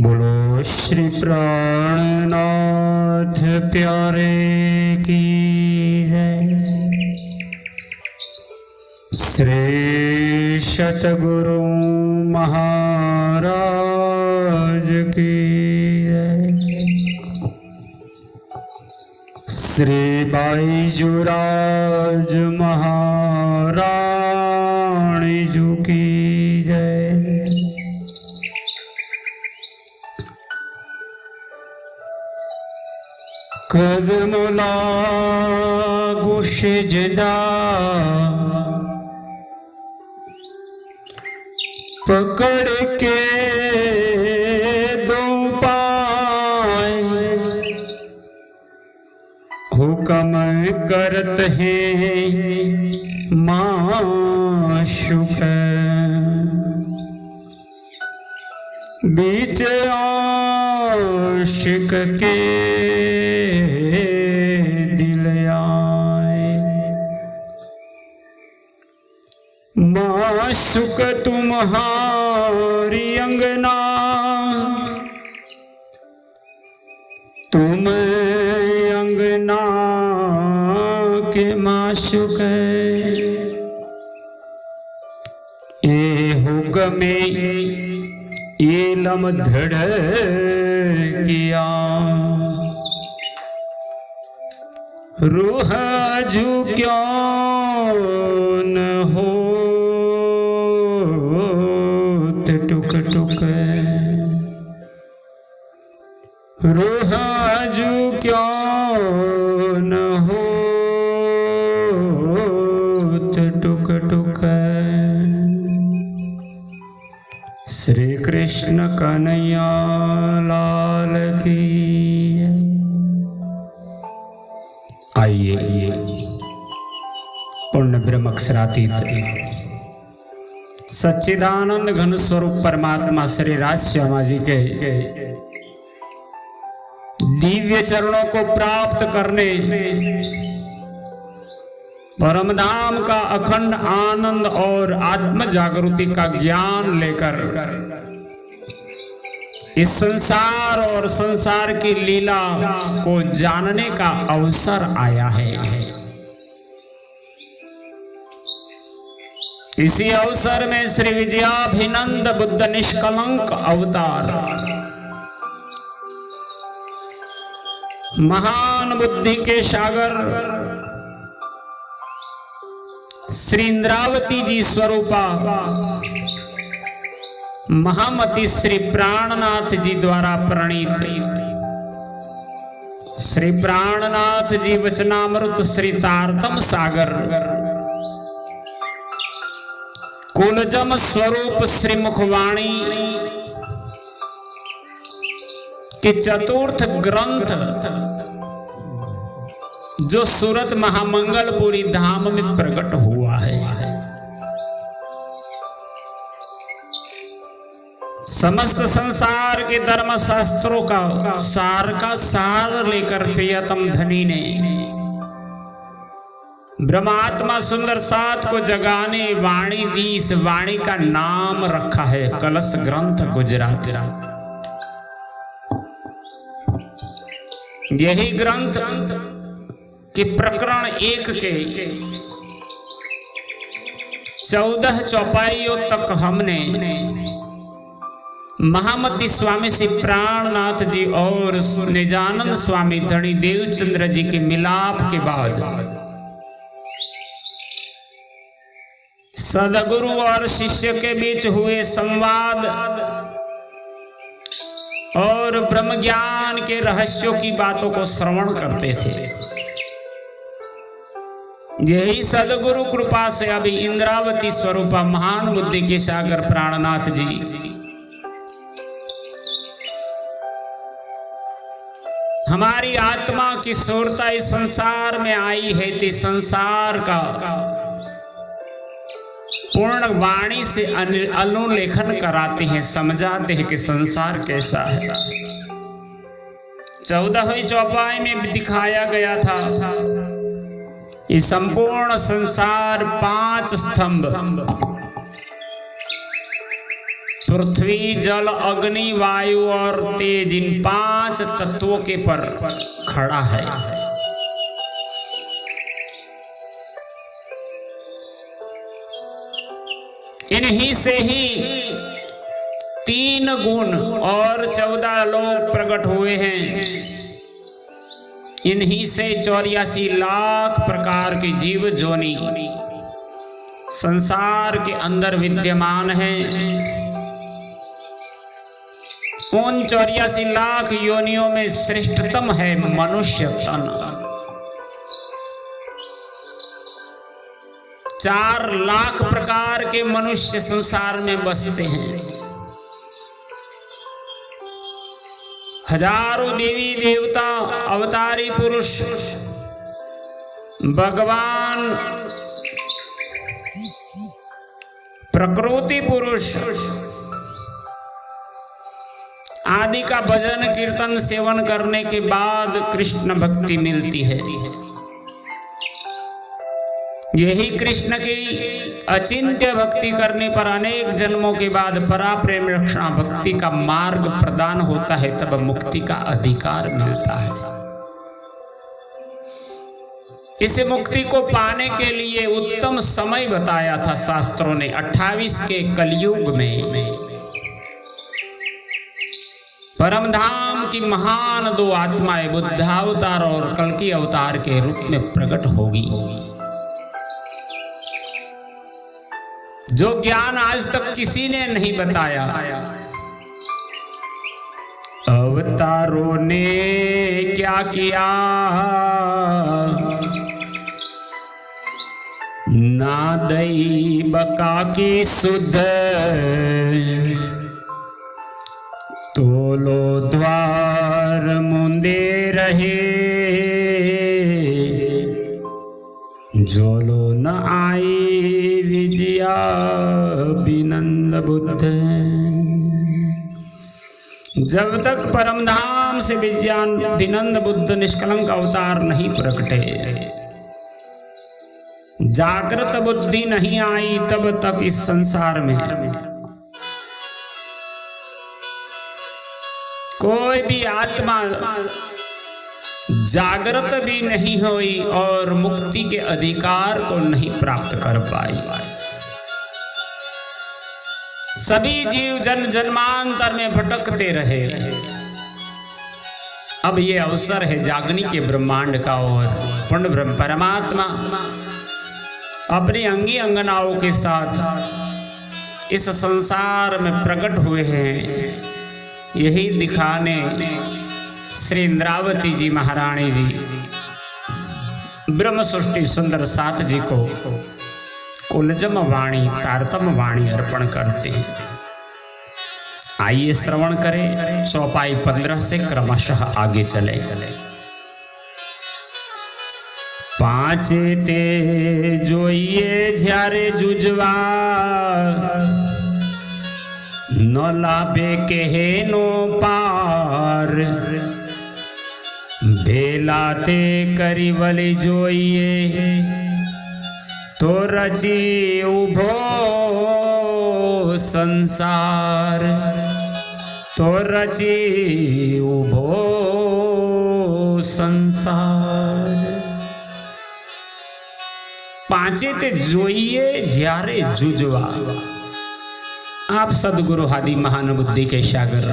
बोलो श्री प्राणनाथ प्यारे की जय। श्री सतगुरु महाराज की जय। श्री बाईजुराज महारानी जी की जय। कदम लागू सिजदा पकड़ के दो पाए, हुक्म करत हैं माशूक बीच आशिक के दिल आए। माशूक तुम्हारी अंगना, तुम अंगना के माशूक ए हुक्म ये लम धड़ किया, रूह जू क्यों न हो टुक टुक, रूह जू क्यों न हो टुक टुक। श्री कृष्ण कन्हैया लाल की जय। आइए पूर्ण ब्रह्म अक्षरातीत सच्चिदानंद घन स्वरूप परमात्मा श्री राजश्यामा जी के दिव्य चरणों को प्राप्त करने, परमधाम का अखंड आनंद और आत्म जागृति का ज्ञान लेकर इस संसार और संसार की लीला को जानने का अवसर आया है। इसी अवसर में श्री विजयाभिनंद बुद्ध निष्कलंक अवतार, महान बुद्धि के सागर श्री इंद्रावती जी स्वरूपा महामती श्री प्राणनाथ जी द्वारा प्रणीत श्री प्राणनाथ जी वचनामृत श्री तारतम सागर कुलजम स्वरूप श्री मुखवाणी के चतुर्थ ग्रंथ जो सूरत महामंगलपुरी धाम में प्रकट हुआ है, समस्त संसार के धर्म शास्त्रों का सार लेकर प्रियतम धनी ने ब्रह्मात्मा सुंदर साथ को जगाने वाणी दी। इस वाणी का नाम रखा है कलश ग्रंथ गुजराती। यही ग्रंथ कि प्रकरण 1 के 14 चौपाइयों तक हमने महामती स्वामी श्री प्राणनाथ जी और निजानंद स्वामी धनी देवचंद्र जी के मिलाप के बाद सदगुरु और शिष्य के बीच हुए संवाद और ब्रह्म ज्ञान के रहस्यों की बातों को श्रवण करते थे। यही सदगुरु कृपा से अभी इंद्रावती स्वरूपा महान बुद्धि के सागर प्राणनाथ जी हमारी आत्मा की सूरता इस संसार में आई है, तो संसार का पूर्ण वाणी से अनुलेखन कराते हैं, समझाते हैं कि संसार कैसा है। 14वीं चौपाई में दिखाया गया था इस संपूर्ण संसार 5 स्तंभ पृथ्वी जल अग्नि वायु और तेज, इन 5 तत्वों के पर खड़ा है। इन्हीं से ही 3 गुण और 14 लोग प्रकट हुए हैं। इन्हीं से 84 लाख प्रकार की जीव जोनी संसार के अंदर विद्यमान है। उन 84 लाख योनियों में श्रेष्ठतम है मनुष्य तन। 4 लाख प्रकार के मनुष्य संसार में बसते हैं। हजारों देवी देवता, अवतारी पुरुष, भगवान, प्रकृति पुरुष आदि का भजन कीर्तन सेवन करने के बाद कृष्ण भक्ति मिलती है। यही कृष्ण की अचिंत्य भक्ति करने पर अनेक जन्मों के बाद परा प्रेम रक्षणा भक्ति का मार्ग प्रदान होता है, तब मुक्ति का अधिकार मिलता है। इस मुक्ति को पाने के लिए उत्तम समय बताया था शास्त्रों ने 28 के कलयुग में। परमधाम की महान 2 आत्माएं बुद्धावतार और कल्कि अवतार के रूप में प्रकट होगी। जो ज्ञान आज तक किसी ने नहीं बताया। अवतारों ने क्या किया, ना दई बका की सुध, तोलो द्वार मुंदे रहे, जोलो न आई विजया बिनंद बुद्ध। जब तक परमधाम से विनंद बुद्ध निष्कलंक अवतार नहीं प्रकटे, जागृत बुद्धि नहीं आई, तब तक इस संसार में कोई भी आत्मा जागृत भी नहीं हुई और मुक्ति के अधिकार को नहीं प्राप्त कर पाई। सभी जीव जन्मांतर में भटकते रहे। अब ये अवसर है जागने के ब्रह्मांड का और पूर्ण ब्रह्म परमात्मा अपनी अंगी अंगनाओं के साथ इस संसार में प्रकट हुए हैं। यही दिखाने श्री इंद्रावती जी महारानी जी ब्रह्म सृष्टि सुंदर सात जी को कुलजम वाणी तारतम वाणी अर्पण करते हैं। आइए श्रवण करें। चौपाई 15 से क्रमशः आगे चले। 5 ते जोइए झ्यारे जुजवा, न लाभे केहे नो पार, भेलाते करिवली जोइए, तो रची उभो संसार, तो रची उभो संसार। 5 ते जोइए झ्यारे जुजवा। आप सदगुरु आदि महान बुद्धि के सागर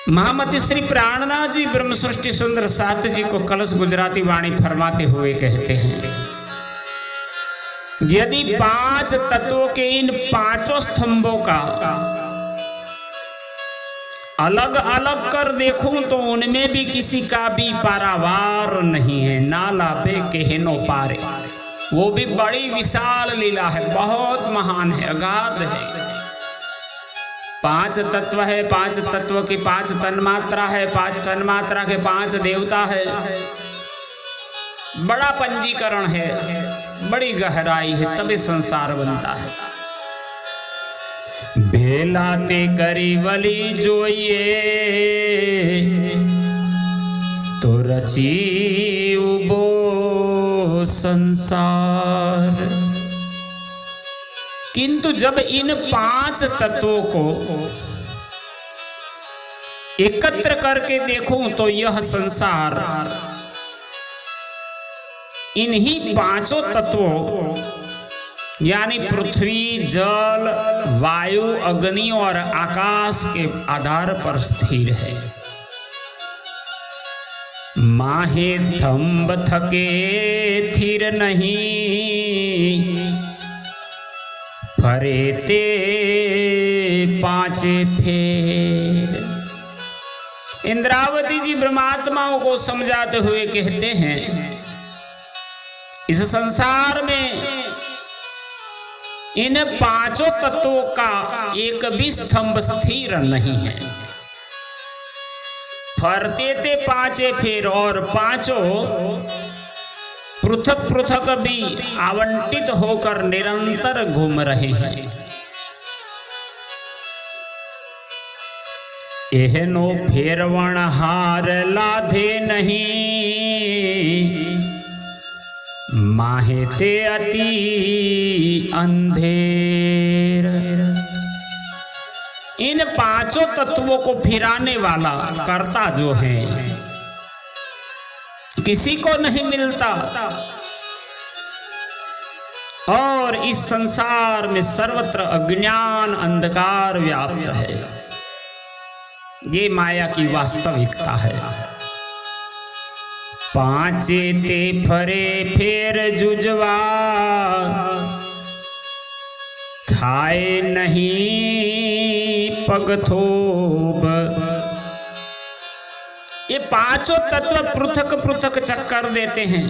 महामती श्री प्राणनाथ जी ब्रह्म सृष्टि सुंदर सात जी को कलश गुजराती वाणी फरमाते हुए कहते हैं, यदि 5 तत्वों के इन 5 स्तंभों का अलग अलग कर देखूं तो उनमें भी किसी का भी पारावार नहीं है। ना लाभे केहनो पारे। वो भी बड़ी विशाल लीला है, बहुत महान है, अगाध है। 5 तत्व है, 5 तत्व की 5 तन्मात्रा है, 5 तन्मात्रा के 5 देवता है। बड़ा पंजीकरण है, बड़ी गहराई है, तभी संसार बनता है। भेलाते करिवली जोइए, तो रची उबो संसार। किंतु जब इन 5 तत्वों को एकत्र करके देखूं तो यह संसार इन्हीं 5 तत्वों यानी पृथ्वी, जल, वायु, अग्नि और आकाश के आधार पर स्थिर है। माहे थंब थके थिर नहीं, फरेते 5 फेर। इंद्रावती जी ब्रह्मात्माओं को समझाते हुए कहते हैं, इस संसार में इन 5 तत्वों का एक भी स्तंभ स्थिर नहीं है। फरते थे 5 फेर और 5 पृथक पृथक भी आवंटित होकर निरंतर घूम रहे हैं। एहनो फेरवण हार लाधे नहीं, माहेते अति अंधेर। इन 5 तत्वों को फिराने वाला कर्ता जो है किसी को नहीं मिलता और इस संसार में सर्वत्र अज्ञान अंधकार व्याप्त है। ये माया की वास्तविकता है। 5 ते फरे फेर जुजवा, थाए नहीं पगथोब। ये 5 तत्व पृथक पृथक चक्कर देते हैं।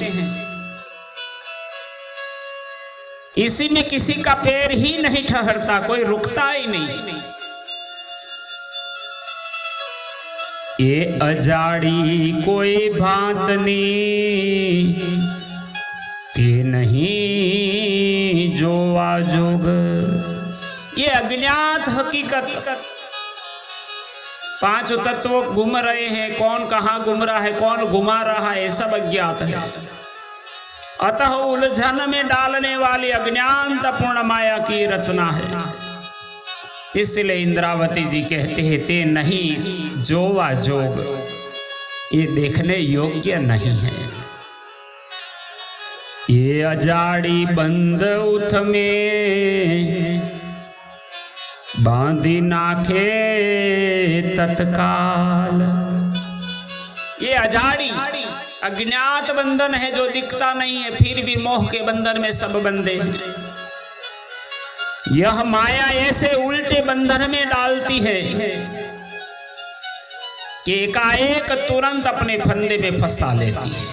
इसी में किसी का पैर ही नहीं ठहरता, कोई रुकता ही नहीं। ये अजाड़ी कोई भांत नहीं, ते नहीं जो आजोग। ये अज्ञात हकीकत 5 तत्व घूम रहे हैं, कौन कहाँ घूम रहा है, कौन घुमा रहा है, सब अज्ञात है। अतः उलझन में डालने वाली अज्ञानतापूर्ण माया की रचना है। इसलिए इंद्रावती जी कहते हैं, ते नहीं जोवा जोग, ये देखने योग्य नहीं है। ये अजाड़ी बंद उठ में, बांधी नाखे तत्काल। ये अजाड़ी अज्ञात बंधन है जो दिखता नहीं है, फिर भी मोह के बंधन में सब बंधे हैं। यह माया ऐसे उल्टे बंधन में डालती है कि एकाएक तुरंत अपने फंदे में फंसा लेती है।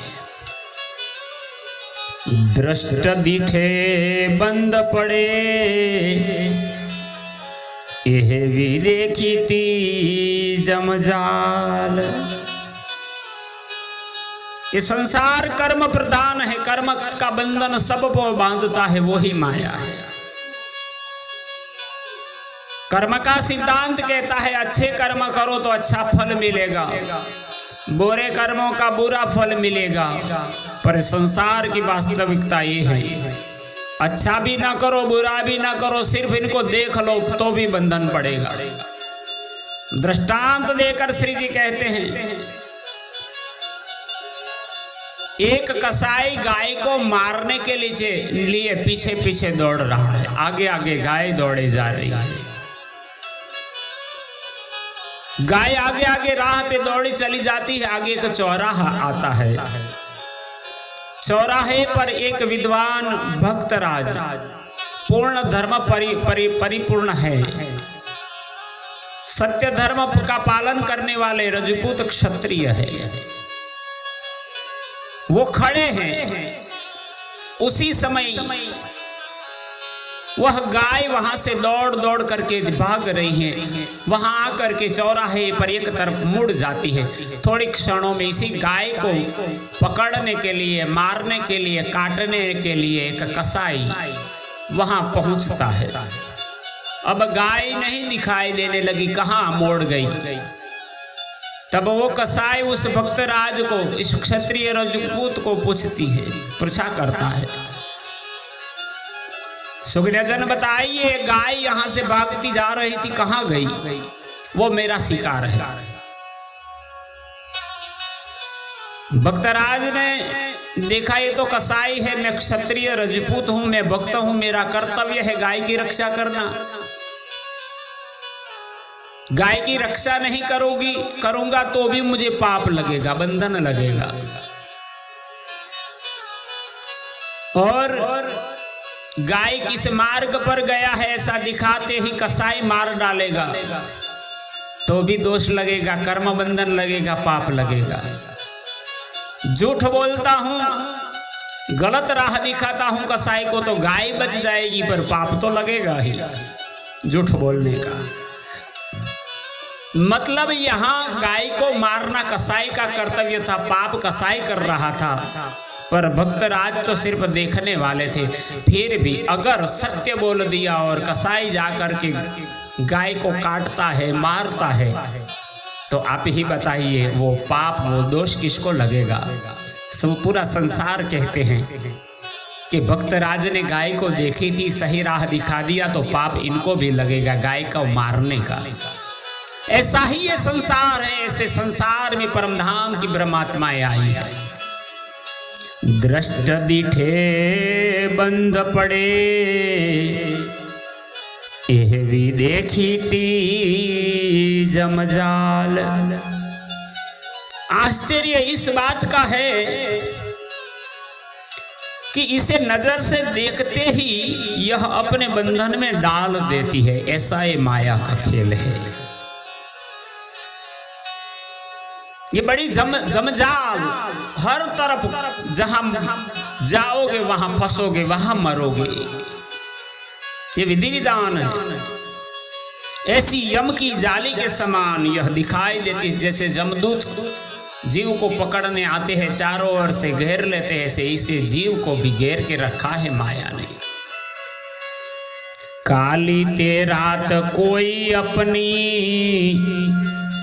दृष्ट दिखे बंद पड़े, यह भी देखी ती जमजाल। ये संसार कर्म प्रधान है, कर्म का बंधन सबको बांधता है, वो ही माया है। कर्म का सिद्धांत कहता है अच्छे कर्म करो तो अच्छा फल मिलेगा, बुरे कर्मों का बुरा फल मिलेगा। पर संसार की वास्तविकता ये है, अच्छा भी ना करो बुरा भी ना करो, सिर्फ इनको देख लो तो भी बंधन पड़ेगा। दृष्टांत देकर श्री जी कहते हैं, एक कसाई गाय को मारने के लिए पीछे पीछे दौड़ रहा है, आगे आगे गाय दौड़े जा रही है। गाय आगे आगे राह पे दौड़ी चली जाती है, आगे एक चौराहा आता है। चौराहे पर एक विद्वान भक्तराज पूर्ण धर्म परिपूर्ण है, सत्य धर्म का पालन करने वाले रजपूत क्षत्रिय है, वो खड़े हैं। उसी समय वह गाय वहां से दौड़ दौड़ करके भाग रही है, वहां आकर के चौराहे पर एक तरफ मुड़ जाती है। थोड़ी क्षणों में इसी गाय को पकड़ने के लिए, मारने के लिए, काटने के लिए एक कसाई वहां पहुंचता है। अब गाय नहीं दिखाई देने लगी, कहां मोड़ गई। तब वो कसाई उस भक्तराज को, इस क्षत्रिय रजपूत को पूछा करता है, सुखनजन बताइए, गाय यहां से भागती जा रही थी, कहां गई? वो मेरा शिकार है। भक्तराज ने देखा ये तो कसाई है, मैं क्षत्रिय रजपूत हूं, मैं भक्त हूं, मेरा कर्तव्य है गाय की रक्षा करना। गाय की रक्षा नहीं करूंगा तो भी मुझे पाप लगेगा, बंधन लगेगा। और गाय किस मार्ग पर गया है ऐसा दिखाते ही कसाई मार डालेगा तो भी दोष लगेगा, कर्म बंधन लगेगा, पाप लगेगा। झूठ बोलता हूं, गलत राह दिखाता हूं कसाई को तो गाय बच जाएगी, पर पाप तो लगेगा ही झूठ बोलने का। मतलब यहां गाय को मारना कसाई का कर्तव्य था, पाप कसाई कर रहा था, पर भक्तराज तो सिर्फ देखने वाले थे। फिर भी अगर सत्य बोल दिया और कसाई जाकर के गाय को काटता है, मारता है, तो आप ही बताइए वो पाप, वो दोष किसको लगेगा? सब पूरा संसार कहते हैं कि भक्तराज ने गाय को देखी थी, सही राह दिखा दिया तो पाप इनको भी लगेगा, गाय को मारने का। ऐसा ही ये संसार है, ऐसे संसार में परमधाम की ब्रह्मात्माएं आई है। दृष्ट दिठे बंध पड़े, एह भी देखी ती जमजाल। आश्चर्य इस बात का है कि इसे नजर से देखते ही यह अपने बंधन में डाल देती है। ऐसा ये माया का खेल है। ये बड़ी जमजाल, हर तरफ जहां जाओगे वहां फंसोगे, वहां मरोगे। ये विधि विधान है। ऐसी यम की जाली के समान यह दिखाई देती, जैसे जमदूत जीव को पकड़ने आते हैं, चारों ओर से घेर लेते हैं, ऐसे इसे जीव को भी घेर के रखा है माया ने। काली ते रात कोई अपनी,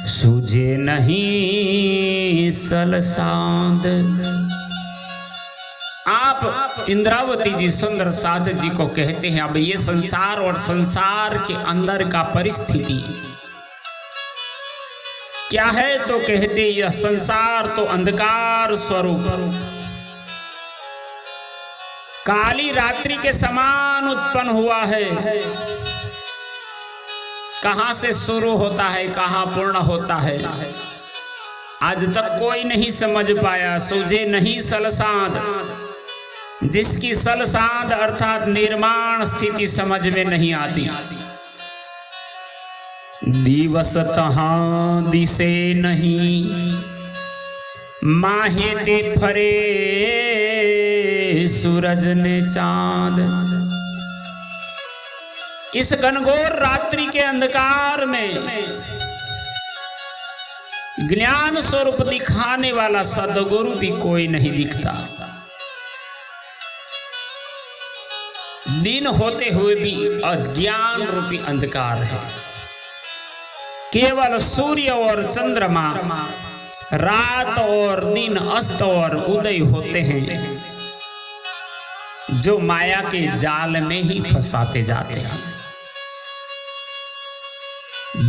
सूझे नहीं सलसांद। आप इंद्रावती जी सुंदर साथ जी को कहते हैं, अब ये संसार और संसार के अंदर का परिस्थिति क्या है? तो कहते यह संसार तो अंधकार स्वरूप काली रात्रि के समान उत्पन्न हुआ है। कहां से शुरू होता है, कहां पूर्ण होता है, आज तक कोई नहीं समझ पाया। सूझे नहीं सलसांद, जिसकी सलसांद अर्थात निर्माण स्थिति समझ में नहीं आती। दिवस तहां दिसे नहीं, माहे ते फरे सूरज ने चांद। इस घनघोर रात्रि के अंधकार में ज्ञान स्वरूप दिखाने वाला सद्गुरु भी कोई नहीं दिखता। दिन होते हुए भी अज्ञान रूपी अंधकार है। केवल सूर्य और चंद्रमा, रात और दिन, अस्त और उदय होते हैं, जो माया के जाल में ही फंसाते जाते हैं।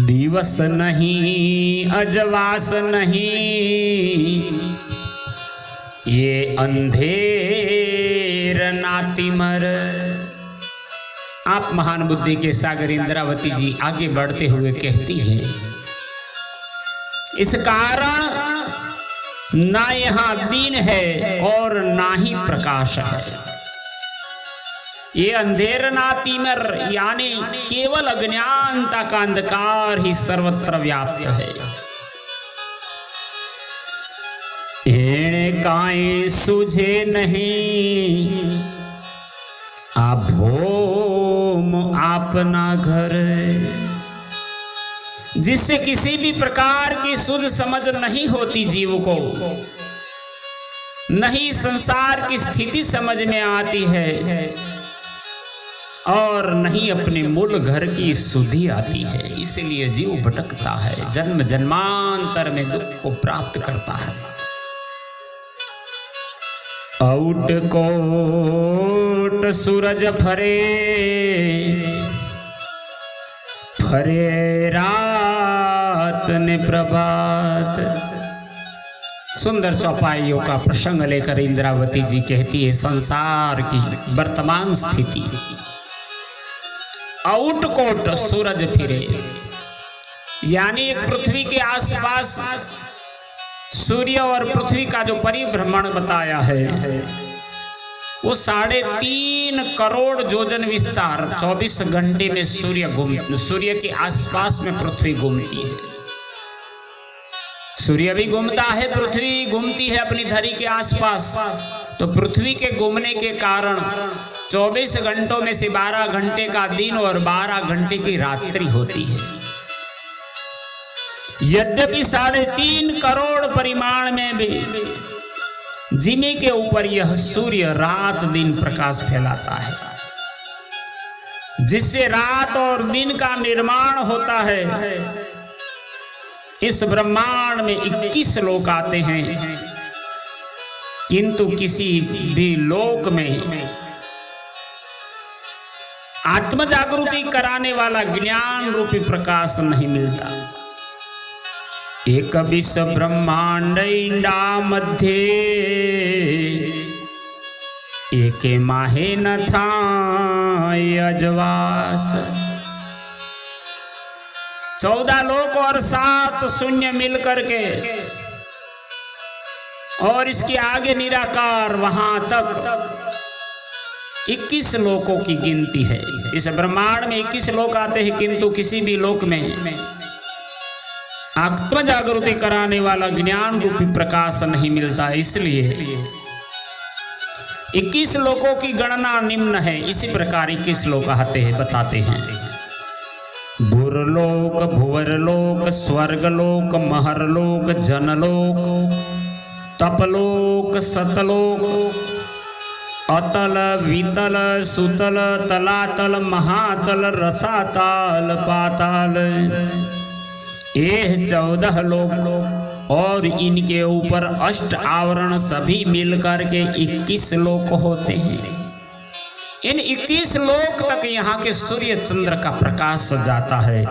दिवस नहीं अजवास नहीं, ये अंधेर नातिमर। आप महान बुद्धि के सागर इंद्रावती जी आगे बढ़ते हुए कहती हैं, इस कारण ना यहां दिन है और ना ही प्रकाश है। ये अंधेर नातिमर यानी केवल अज्ञानता का अंधकार ही सर्वत्र व्याप्त है। एणे काए सूझे नहीं, आभोम अपना घर। जिससे किसी भी प्रकार की सुध समझ नहीं होती जीव को, नहीं संसार की स्थिति समझ में आती है और नहीं अपने मूल घर की सुधि आती है। इसलिए जीव भटकता है, जन्म जन्मांतर में दुख को प्राप्त करता है। औट कोट सूरज फरे, फरे रात ने प्रभात। सुंदर चौपाइयों का प्रसंग लेकर इंद्रावती जी कहती है संसार की वर्तमान स्थिति। औट कोट सूरज फिरे, यानी एक पृथ्वी के आसपास सूर्य और पृथ्वी का जो परिभ्रमण बताया है वो 3.5 करोड़ योजन विस्तार 24 घंटे में सूर्य के आसपास में पृथ्वी घूमती है। सूर्य भी घूमता है, पृथ्वी घूमती है अपनी धरी के आसपास। तो पृथ्वी के घूमने के कारण 24 घंटों में से 12 घंटे का दिन और 12 घंटे की रात्रि होती है। यद्यपि 3.5 करोड़ परिमाण में भी जिमी के ऊपर यह सूर्य रात दिन प्रकाश फैलाता है, जिससे रात और दिन का निर्माण होता है। इस ब्रह्मांड में 21 लोक आते हैं, किंतु किसी भी लोक में आत्म जागृति कराने वाला ज्ञान रूपी प्रकाश नहीं मिलता। एक विश्व ब्रह्मांड इंडा मध्ये, एक माहे न था अजवास। 14 लोक और 7 शून्य मिल करके और इसके आगे निराकार, वहां तक 21 लोकों की गिनती है। इस ब्रह्मांड में 21 लोक आते हैं, किंतु किसी भी लोक में आत्म जागृति कराने वाला ज्ञान रूपी प्रकाश नहीं मिलता। इसलिए 21 लोकों की गणना निम्न है। इसी प्रकार 21 लोक आते हैं, बताते हैं। भुरलोक, भुवरलोक, स्वर्गलोक, महरलोक, जनलोक, तपलोक, सतलोक, अतल, वितल, सुतल, तलातल, महातल, रसाताल, पाताल, ये 14 लोक और इनके ऊपर 8 आवरण सभी मिलकर के 21 लोक होते हैं। इन 21 लोक तक यहाँ के सूर्य चंद्र का प्रकाश जाता है,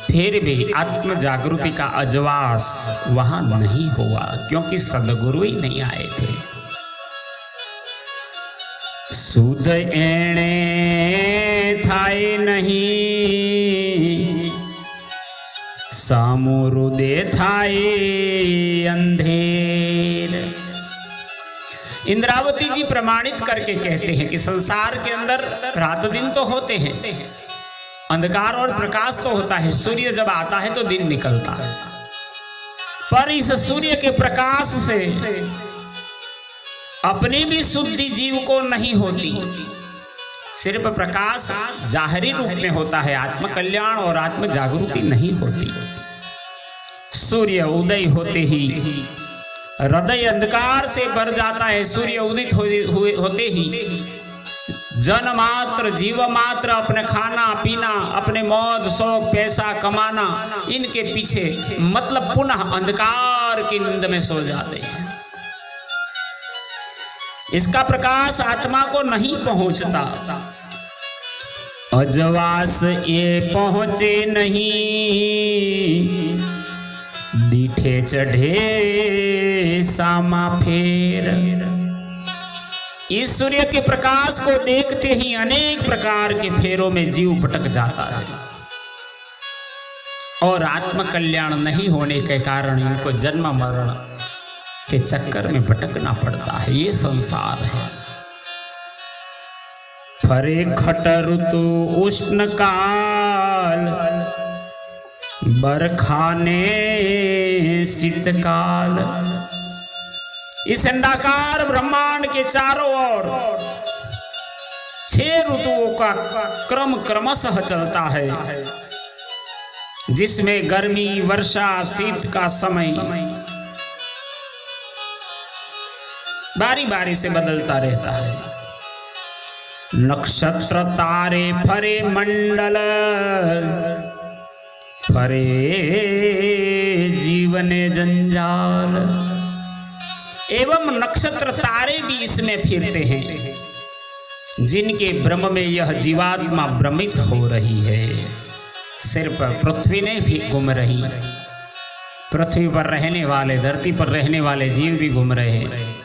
फिर भी आत्म जागृति का अजवास वहां नहीं हुआ, क्योंकि सदगुरु ही नहीं आए थे। सुध एणे थाए नहीं, सामुरुदे थाए अंधेर। इंद्रावती जी प्रमाणित करके कहते हैं कि संसार के अंदर रात दिन तो होते हैं, अंधकार और प्रकाश तो होता है। सूर्य जब आता है तो दिन निकलता है, पर इस सूर्य के प्रकाश से अपनी भी शुद्धि जीव को नहीं होती। सिर्फ प्रकाश जाहरी रूप में होता है, आत्म कल्याण और आत्म जागृति नहीं होती। सूर्य उदय होते ही हृदय अंधकार से भर जाता है। सूर्य उदित होते ही जन मात्र, जीव मात्र अपने खाना पीना, अपने मौज शौक, पैसा कमाना, इनके पीछे मतलब पुनः अंधकार की नींद में सो जाते हैं। इसका प्रकाश आत्मा को नहीं पहुंचता। अजवास ये पहुंचे नहीं, दीठे चढ़े सामा फेर। इस सूर्य के प्रकाश को देखते ही अनेक प्रकार के फेरों में जीव भटक जाता है, और आत्म कल्याण नहीं होने के कारण इनको जन्म मरण के चक्कर में भटकना पड़ता है। ये संसार है। फरे खट ऋतु उष्ण काल, बरखाने शीतकाल। इस अंडाकार ब्रह्मांड के चारों ओर 6 ऋतुओं का क्रम क्रमशः चलता है, जिसमें गर्मी, वर्षा, शीत का समय बारी बारी से बदलता रहता है। नक्षत्र तारे फरे मंडल, फरे जीवन जंजाल। एवं नक्षत्र तारे भी इसमें फिरते हैं, जिनके भ्रम में यह जीवात्मा भ्रमित हो रही है। सिर्फ पृथ्वी नहीं भी घूम रही, पृथ्वी पर रहने वाले, धरती पर रहने वाले जीव भी घूम रहे हैं,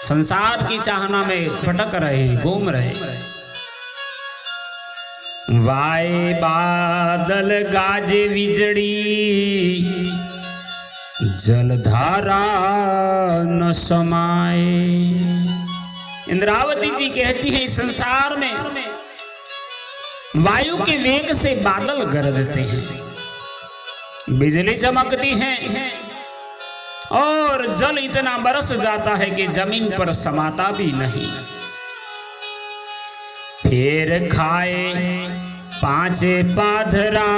संसार की चाहना में भटक रहे, घूम रहे। वाए बादल गाजे विजड़ी, जलधारा न समाए। इंद्रावती जी कहती है, इस संसार में वायु के वेग से बादल गरजते हैं, बिजली चमकती है और जल इतना बरस जाता है कि जमीन पर समाता भी नहीं। फिर खाए पांचे पाधरा,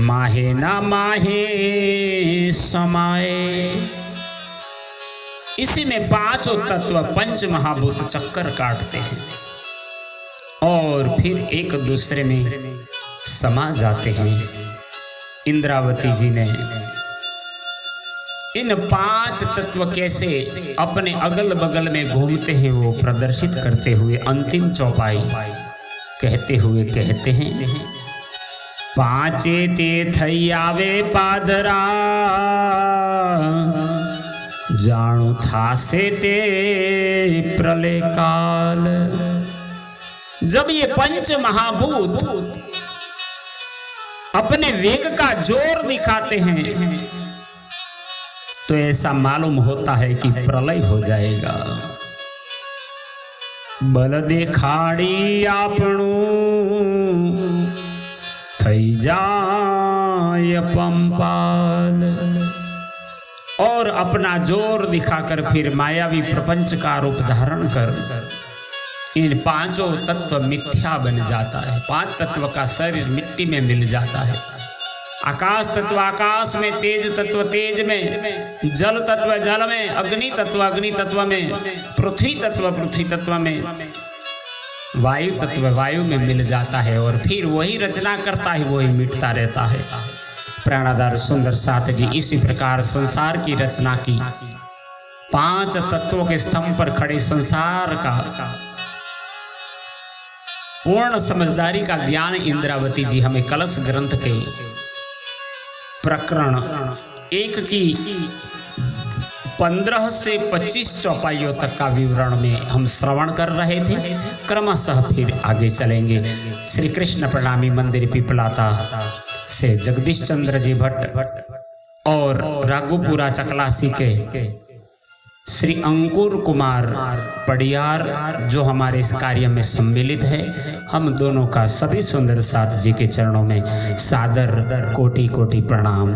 माहे ना माहे समाए। इसी में पांचों तत्व पंच महाभूत चक्कर काटते हैं और फिर एक दूसरे में समा जाते हैं। इंद्रावती जी ने इन पांच तत्व कैसे अपने अगल बगल में घूमते हैं वो प्रदर्शित करते हुए अंतिम चौपाई कहते हुए कहते हैं, पांचे ते थई आवे पादरा, जाणु था से ते प्रलय काल। जब ये पंच महाभूत अपने वेग का जोर दिखाते हैं तो ऐसा मालूम होता है कि प्रलय हो जाएगा। बल देखाड़ी आपणू थई जाय पंपाल। और अपना जोर दिखाकर फिर मायावी प्रपंच का रूप धारण कर इन पांचों तत्व मिथ्या बन जाता है। पांच तत्व का शरीर मिट्टी में मिल जाता है। आकाश तत्व आकाश में, तेज तत्व तेज में, जल तत्व जल में, अग्नि तत्व में, पृथ्वी तत्व में, वायु तत्व वायु में मिल जाता है और फिर वही रचना करता है, वही मिटता रहता है। प्राणाधार सुंदर साथ जी इसी प्रकार संसार की रचना की। पांच तत्वों के स्तंभ पर खड़े संसार का पूर्ण समझदारी का ज्ञान इंद्रावती जी हमें कलश ग्रंथ के प्रकरण 1 की 15 से 25 चौपाइयों तक का विवरण में हम श्रवण कर रहे थे। क्रमशः फिर आगे चलेंगे। श्री कृष्ण प्रणामी मंदिर पिपलाता से जगदीश चंद्र जी भट्ट और राघोपुरा चकलासी के श्री अंकुर कुमार पडियार जो हमारे इस कार्य में सम्मिलित है, हम दोनों का सभी सुंदर साथ जी के चरणों में सादर कोटि कोटि प्रणाम।